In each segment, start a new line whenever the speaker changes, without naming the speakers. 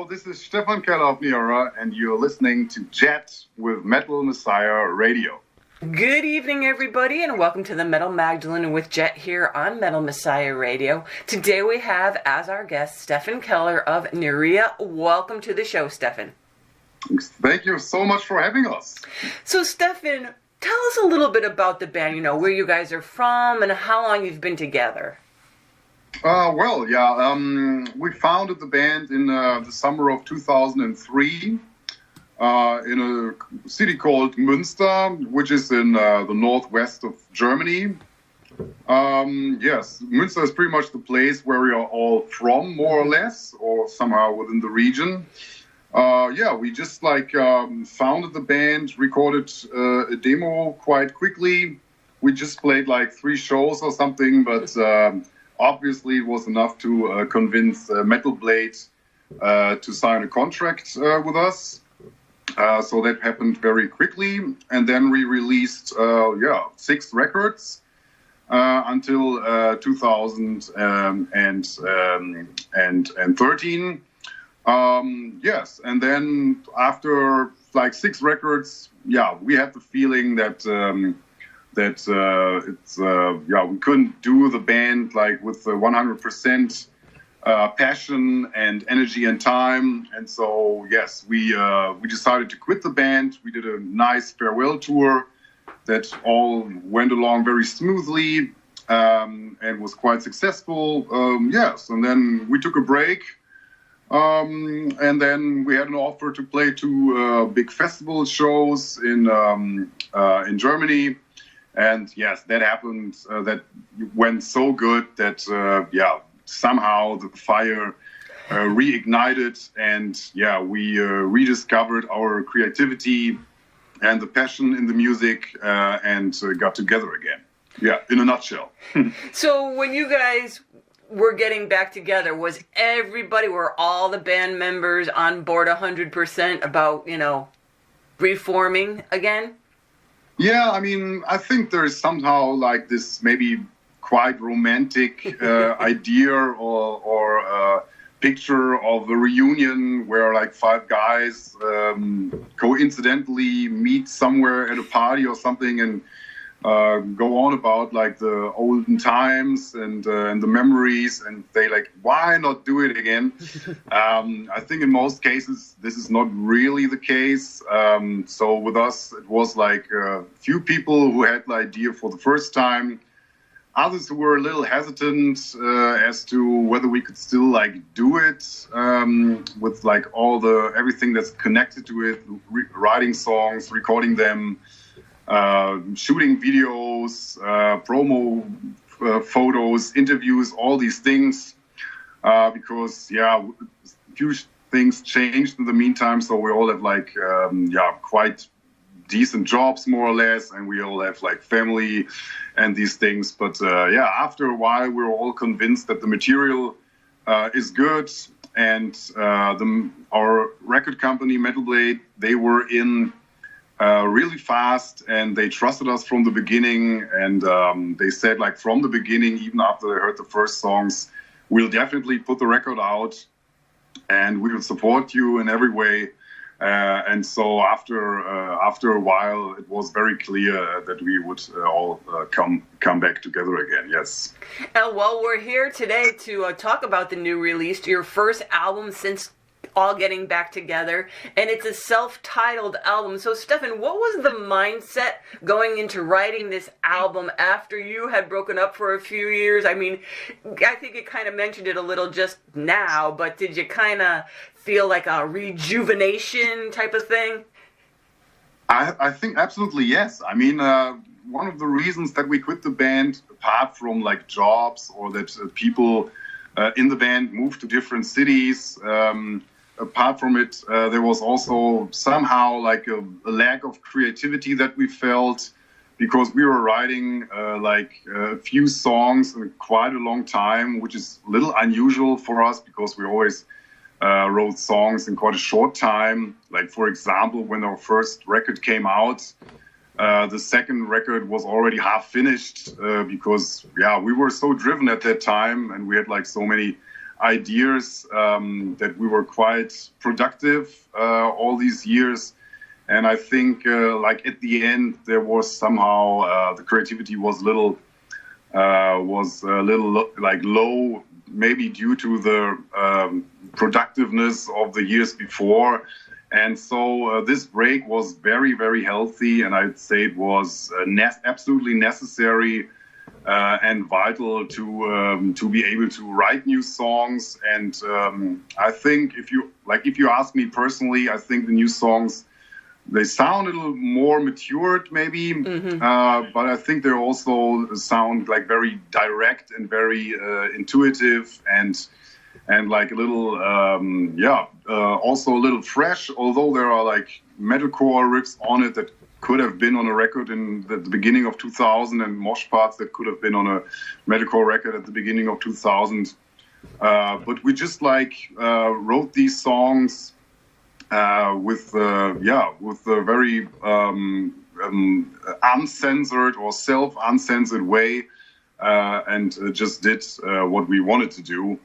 Hello, this is Stefan Keller of Neaera, and you're listening to Jet with Metal Messiah Radio.
Good evening, everybody, and welcome to the Metal Magdalene with Jet here on Metal Messiah Radio. Today we have as our guest Stefan Keller of Neaera. Welcome to the show, Stefan.
Thank you so much for having us.
So, Stefan, tell us a little bit about the band, where you guys are from and how long you've been together.
We founded the band in the summer of 2003 in a city called Münster, which is in the northwest of Germany. Münster is pretty much the place where we are all from, more or less, or somehow within the region. We just founded the band, recorded a demo quite quickly. We just played 3 shows or something, but obviously it was enough to convince Metal Blade to sign a contract with us. So that happened very quickly. And then we released 6 records until 2013. And then after 6 records, we had the feeling that we couldn't do the band with 100% passion and energy and time. And so we decided to quit the band. We did a nice farewell tour that all went along very smoothly and was quite successful. And then we took a break. And then we had an offer to play 2 big festival shows in Germany. And yes, that happened. That went so good that somehow the fire reignited, and we rediscovered our creativity and the passion in the music, and got together again. Yeah, in a nutshell.
So when you guys were getting back together, were all the band members on board 100% about reforming again?
Yeah, I mean, I think there's somehow this maybe quite romantic idea or picture of a reunion where 5 guys coincidentally meet somewhere at a party or something and go on about the olden times and the memories, and they why not do it again? I think in most cases this is not really the case. So with us it was a few people who had the idea for the first time, others who were a little hesitant as to whether we could still do it with everything that's connected to it, writing songs, recording them, shooting videos, promo photos, interviews, all these things, because few things changed in the meantime. So we all have quite decent jobs, more or less, and we all have family and these things. But after a while, we were all convinced that the material is good, and our record company Metal Blade, they were in really fast, and they trusted us from the beginning, and they said from the beginning, even after they heard the first songs, we'll definitely put the record out and we will support you in every way. And so after a while, it was very clear that we would all come back together again. Yes.
Well, we're here today to talk about the new release, your first album since all getting back together, and it's a self-titled album. So, Stefan, what was the mindset going into writing this album after you had broken up for a few years? I mean, I think you kind of mentioned it a little just now, but did you kind of feel like a rejuvenation type of thing?
I think absolutely yes. I mean, one of the reasons that we quit the band, apart from jobs or that people in the band moved to different cities, apart from it, there was also somehow a lack of creativity that we felt, because we were writing a few songs in quite a long time, which is a little unusual for us because we always wrote songs in quite a short time. For example, when our first record came out, the second record was already half finished because we were so driven at that time, and we had so many ideas, that we were quite productive all these years. And I think, like at the end, there was somehow the creativity was a little like low, maybe due to the productiveness of the years before. And so this break was very, very healthy, and I'd say it was absolutely necessary and vital to be able to write new songs. And I think if you ask me personally, I think the new songs, they sound a little more matured, maybe, but I think they also sound like very direct and very intuitive and like a little, also a little fresh. Although there are like metalcore riffs on it that could have been on a record in the beginning of 2000, and mosh parts that could have been on a metalcore record at the beginning of 2000. But we just wrote these songs. With a very uncensored or self-uncensored way, and just did what we wanted to do.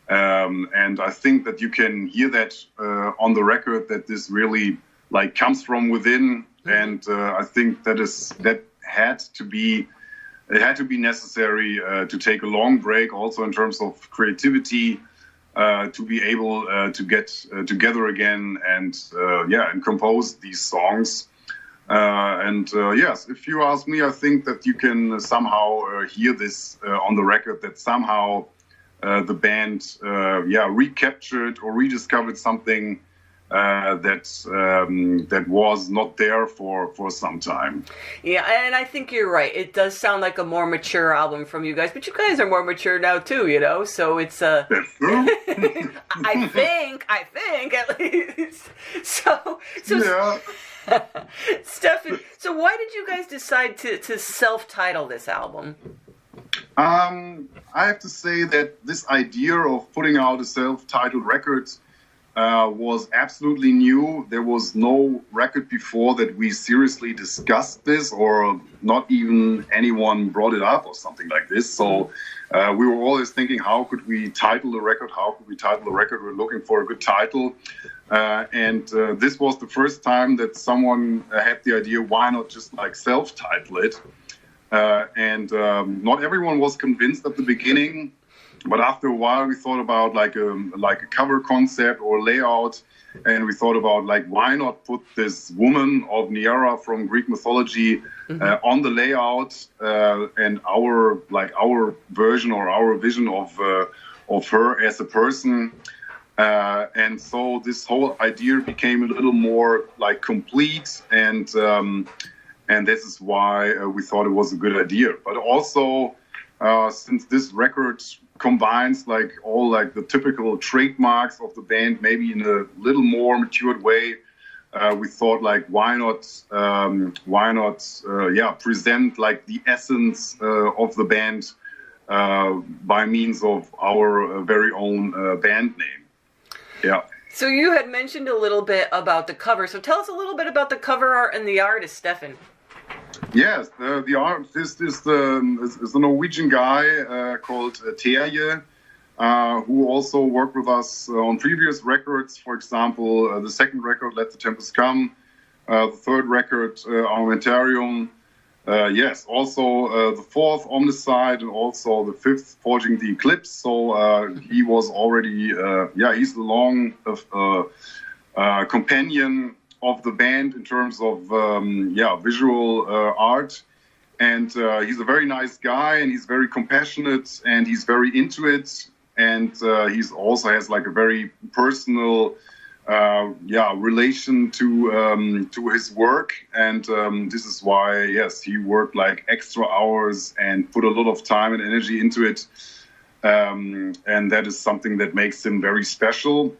And I think that you can hear that on the record, that this really comes from within. And I think that had to be necessary to take a long break, also in terms of creativity. To be able to get together again and compose these songs. Yes, if you ask me, I think that you can somehow hear this on the record, that somehow the band recaptured or rediscovered something that was not there for some time.
Yeah, and I think you're right. It does sound like a more mature album from you guys, but you guys are more mature now too, you know. So it's
That's true.
I think at least. So yeah. Stefan, so why did you guys decide to self-title this album?
I have to say that this idea of putting out a self-titled record was absolutely new. There was no record before that we seriously discussed this, or not even anyone brought it up or something like this. So we were always thinking, how could we title the record? We're looking for a good title. And this was the first time that someone had the idea, why not just self-title it? And not everyone was convinced at the beginning. But after a while, we thought about like a cover concept or layout, and we thought about why not put this woman of Neaera from Greek mythology on the layout, and our version or our vision of her as a person, and so this whole idea became a little more complete, and this is why we thought it was a good idea. But also, since this record combines all the typical trademarks of the band, maybe in a little more matured way, we thought why not present the essence of the band by means of our very own band name. Yeah.
So you had mentioned a little bit about the cover. So tell us a little bit about the cover art and the artist, Stefan.
Yes, the artist is a Norwegian guy called Terje, who also worked with us on previous records. For example, the second record, Let the Tempest Come, the third record, Armamentarium. Yes, also the fourth, Omnicide, and also the fifth, Forging the Eclipse. So he was already, he's the long companion of the band in terms of visual art, and he's a very nice guy, and he's very compassionate, and he's very into it, and he's also has a very personal relation to his work, and this is why he worked extra hours and put a lot of time and energy into it, and that is something that makes him very special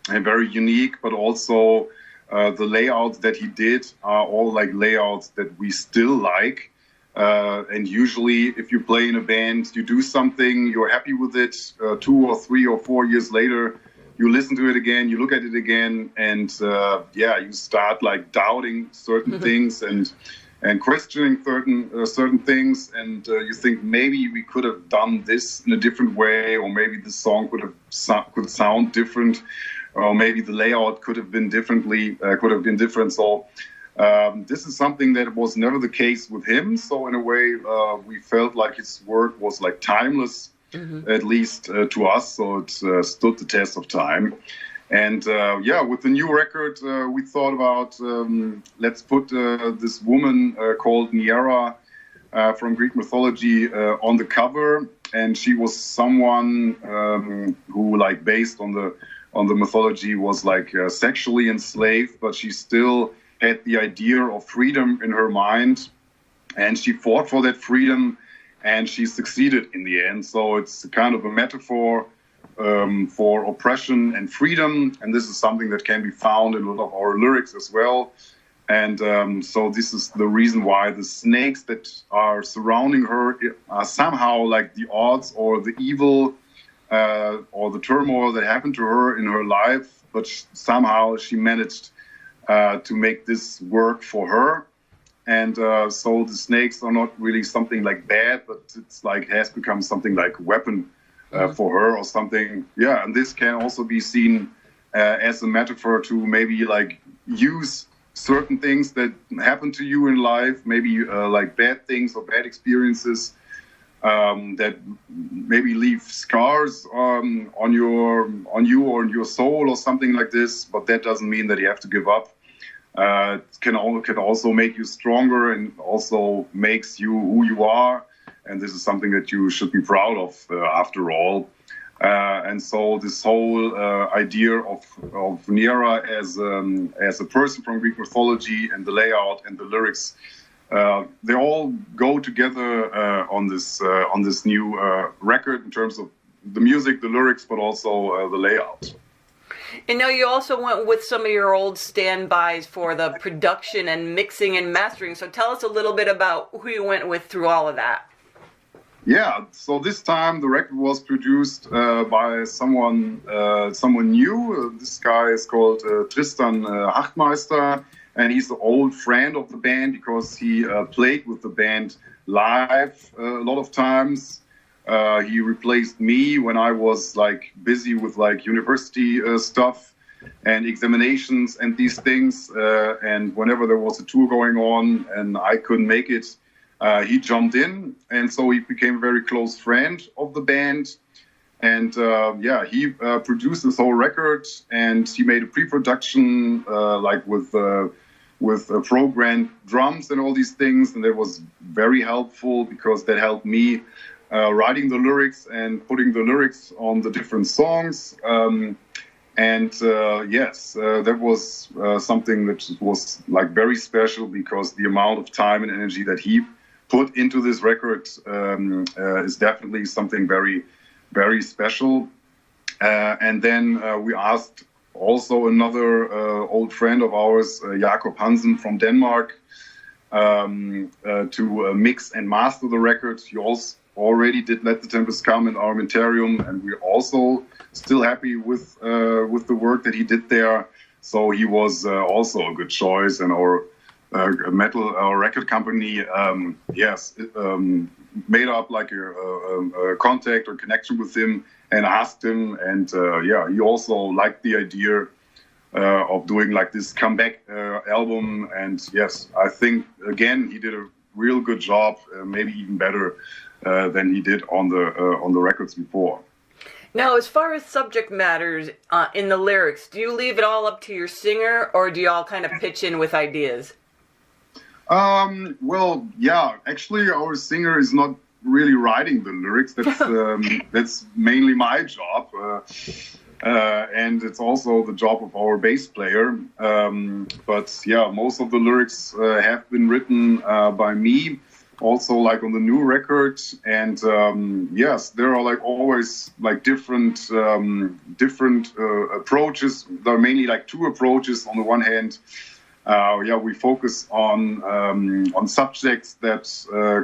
and very unique. But also the layouts that he did are all layouts that we still like. And usually if you play in a band, you do something, you're happy with it, 2 or 3 or 4 years later, you listen to it again, you look at it again, and you start doubting certain things, and and questioning certain things, and you think maybe we could have done this in a different way, or maybe the song could sound different, or maybe the layout could have been different. So this is something that was never the case with him. So in a way, we felt like his work was like timeless, at least to us. So it stood the test of time. And with the new record, we thought about let's put this woman called Neaera from Greek mythology on the cover, and she was someone who, like, based on the mythology, was like sexually enslaved, but she still had the idea of freedom in her mind, and she fought for that freedom, and she succeeded in the end. So it's kind of a metaphor for oppression and freedom, and this is something that can be found in a lot of our lyrics as well. And so this is the reason why the snakes that are surrounding her are somehow like the odds or the evil or the turmoil that happened to her in her life, but somehow she managed to make this work for her. And so the snakes are not really something like bad, but it's like has become something like a weapon for her or something. Yeah, and this can also be seen as a metaphor to maybe like use certain things that happen to you in life, maybe like bad things or bad experiences that maybe leave scars on you or on your soul or something like this. But that doesn't mean that you have to give up. It can also make you stronger and also makes you who you are. And this is something that you should be proud of, after all. And so this whole idea of Neaera as a person from Greek mythology, and the layout and the lyrics, they all go together on this new record in terms of the music, the lyrics, but also the layout.
And now you also went with some of your old standbys for the production and mixing and mastering. So tell us a little bit about who you went with through all of that.
Yeah, so this time the record was produced by someone new. This guy is called Tristan Hachtmeister, and he's an old friend of the band because he played with the band live a lot of times. He replaced me when I was like busy with like university stuff and examinations and these things. And whenever there was a tour going on and I couldn't make it, he jumped in, and so he became a very close friend of the band. And he produced this whole record, and he made a pre-production like with programmed drums and all these things, and that was very helpful because that helped me writing the lyrics and putting the lyrics on the different songs. That was something that was like very special because the amount of time and energy that he put into this record is definitely something very, very special. And then we asked also another old friend of ours, Jakob Hansen from Denmark, to mix and master the record. He also already did Let the Tempest Come in Armentarium, and we're also still happy with the work that he did there. So he was also a good choice, and our record company, made up like a contact or connection with him and asked him, and he also liked the idea of doing like this comeback album. And yes, I think again he did a real good job, maybe even better than he did on the records before.
Now, as far as subject matters in the lyrics, do you leave it all up to your singer, or do you all kind of pitch in with ideas?
Actually, our singer is not really writing the lyrics. That's mainly my job, and it's also the job of our bass player. Most of the lyrics have been written by me, also like on the new record. And there are like always like different approaches. There are mainly like two approaches. On the one hand, we focus on subjects that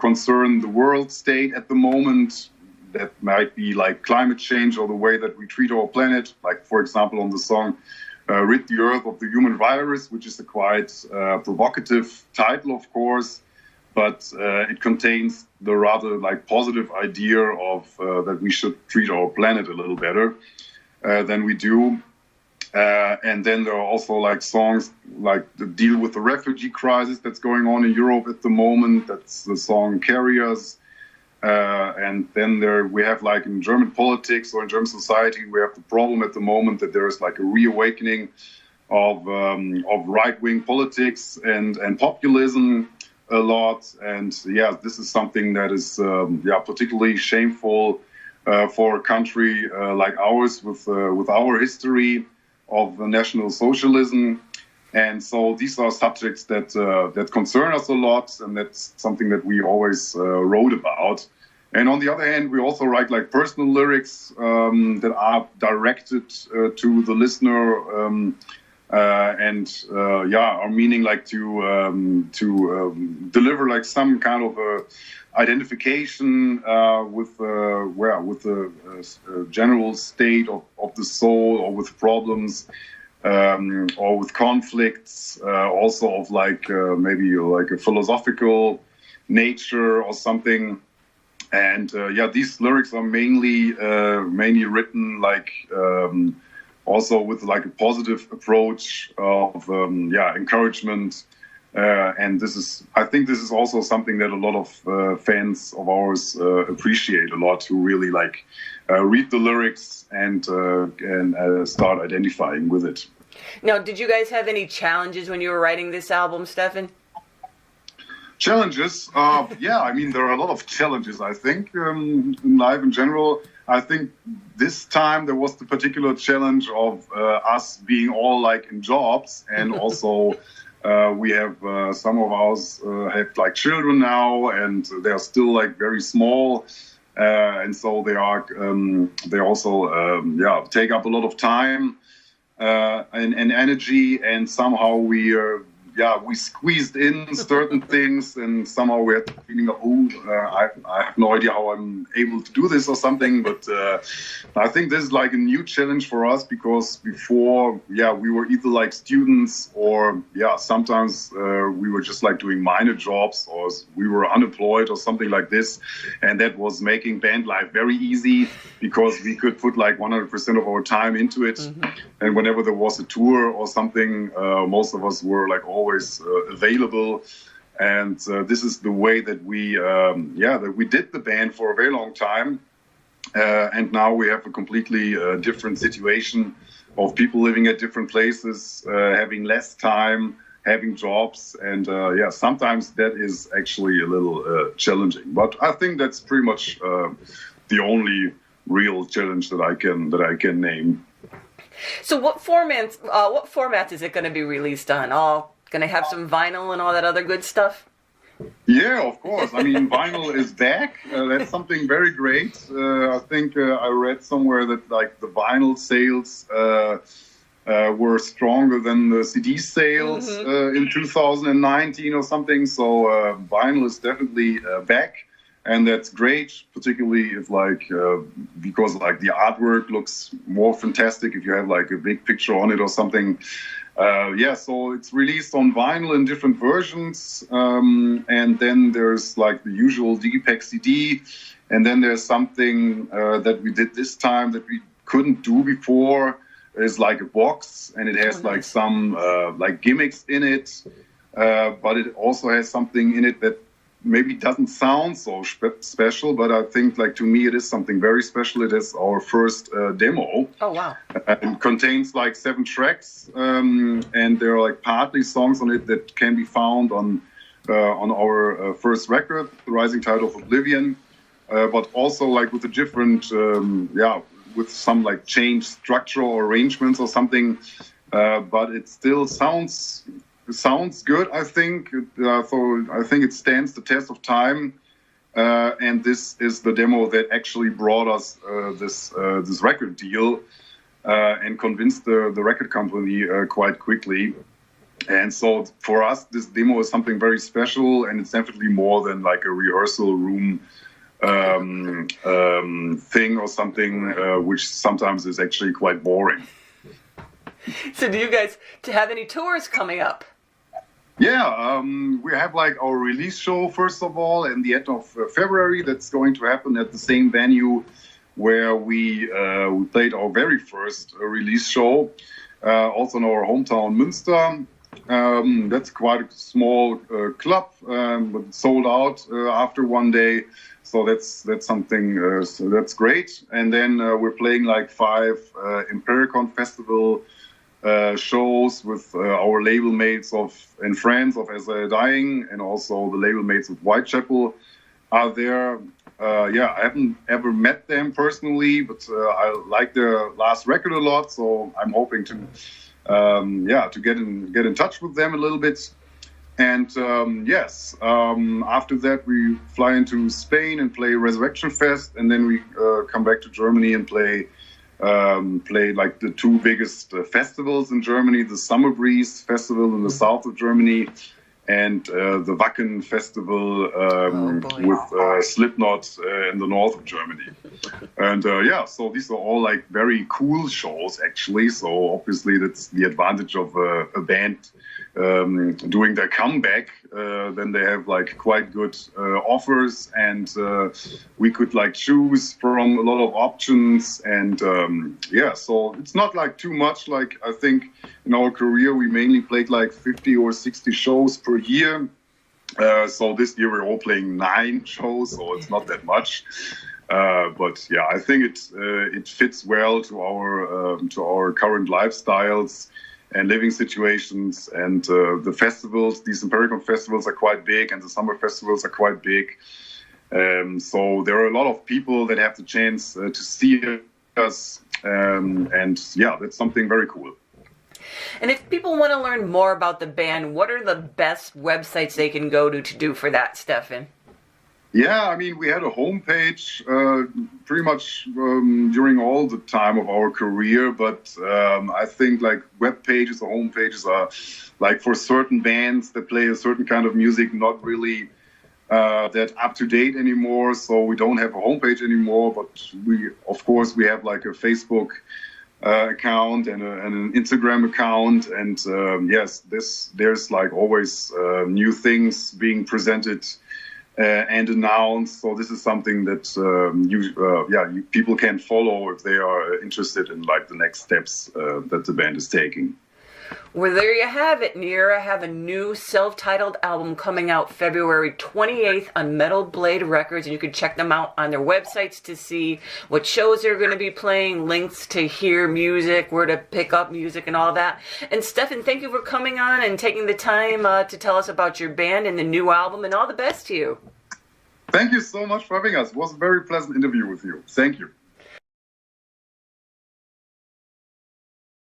concern the world state at the moment. That might be like climate change or the way that we treat our planet. Like, for example, on the song Rid the Earth of the Human Virus, which is a quite provocative title, of course, but it contains the rather like positive idea of that we should treat our planet a little better than we do. And then there are also like songs like the deal with the refugee crisis that's going on in Europe at the moment. That's the song Carriers. And then we have like in German politics or in German society, we have the problem at the moment that there is like a reawakening of right-wing politics and populism a lot. And yeah, this is something that is particularly shameful for a country like ours with our history of National Socialism. And so these are subjects that concern us a lot, and that's something that we always wrote about. And on the other hand, we also write like personal lyrics that are directed to the listener, are meaning like to deliver like some kind of identification with the general state of the soul, or with problems, or with conflicts, also of like maybe like a philosophical nature or something. And these lyrics are mainly written like also with like a positive approach of encouragement. And I think this is also something that a lot of fans of ours appreciate a lot, who really like read the lyrics and start identifying with it.
Now, did you guys have any challenges when you were writing this album, Stefan?
Challenges? I mean, there are a lot of challenges, I think, in life in general. I think this time there was the particular challenge of us being all like in jobs, and also we have some of us have like children now, and they're still like very small, and so they also take up a lot of time and energy, and somehow we squeezed in certain things, and somehow we had the feeling of, I have no idea how I'm able to do this or something. But I think this is like a new challenge for us, because before, we were either like students, or sometimes we were just like doing minor jobs, or we were unemployed or something like this. And that was making band life very easy, because we could put like 100% of our time into it. Mm-hmm. And whenever there was a tour or something, most of us were like always available, and this is the way that we did the band for a very long time, and now we have a completely different situation of people living at different places, having less time, having jobs, and sometimes that is actually a little challenging. But I think that's pretty much the only real challenge that I can name.
So what format is it going to be released on? All going to have some vinyl and all that other good stuff?
Yeah, of course. I mean, vinyl is back. That's something very great. I think I read somewhere that like the vinyl sales were stronger than the CD sales in 2019 or something. So vinyl is definitely back. And that's great, particularly if because the artwork looks more fantastic if you have like a big picture on it or something. So it's released on vinyl in different versions. And then there's like the usual Digipack CD. And then there's something that we did this time that we couldn't do before. It's like a box, and it has like some like gimmicks in it. But it also has something in it that maybe doesn't sound so special, but I think, like, to me, it is something very special. It is our first demo.
Oh, wow.
It contains, like, 7 tracks, and there are, like, partly songs on it that can be found on our first record, The Rising Tide of Oblivion, but also, like, with a different, with some, like, changed structural arrangements or something, but it still sounds good, I think. So I think it stands the test of time. And this is the demo that actually brought us this record deal and convinced the record company quite quickly. And so for us, this demo is something very special, and it's definitely more than like a rehearsal room thing or something, which sometimes is actually quite boring.
So do you guys have any tours coming up?
Yeah, we have like our release show first of all in the end of February. That's going to happen at the same venue where we played our very first release show, also in our hometown Münster. That's quite a small club, but sold out after one day. So that's something. So that's great. And then we're playing like 5 Impericon Festival shows with our label mates and friends of As I Dying, and also the label mates of Whitechapel are there. I haven't ever met them personally, but I like their last record a lot, so I'm hoping to get in touch with them a little bit. And after that we fly into Spain and play Resurrection Fest, and then we come back to Germany and play like the 2 biggest festivals in Germany, the Summer Breeze Festival in the south of Germany, and the Wacken Festival with Slipknot in the north of Germany. And so these are all like very cool shows actually. So obviously that's the advantage of a band doing their comeback. Then they have like quite good offers, and we could like choose from a lot of options. And so it's not like too much. Like I think in our career we mainly played like 50 or 60 shows per year. So this year we're all playing 9 shows, so it's not that much. But yeah, I think it fits well to our current lifestyles and living situations, and the festivals. These Impericon festivals are quite big, and the summer festivals are quite big. So there are a lot of people that have the chance to see us, and that's something very cool.
And if people want to learn more about the band, what are the best websites they can go to do for that, Stefan?
Yeah, I mean, we had a homepage pretty much during all the time of our career, but I think like web pages or home pages are like for certain bands that play a certain kind of music not really that up to date anymore. So we don't have a homepage anymore, but we have like a Facebook account and an Instagram account, and there's like always new things being presented and announced. So this is something that people can follow if they are interested in like the next steps that the band is taking.
Well, there you have it. Neaera have a new self-titled album coming out February 28th on Metal Blade Records, and you can check them out on their websites to see what shows they're going to be playing, links to hear music, where to pick up music, and all that. And Stefan, thank you for coming on and taking the time to tell us about your band and the new album, and all the best to you.
Thank you so much for having us. It was a very pleasant interview with you. Thank you.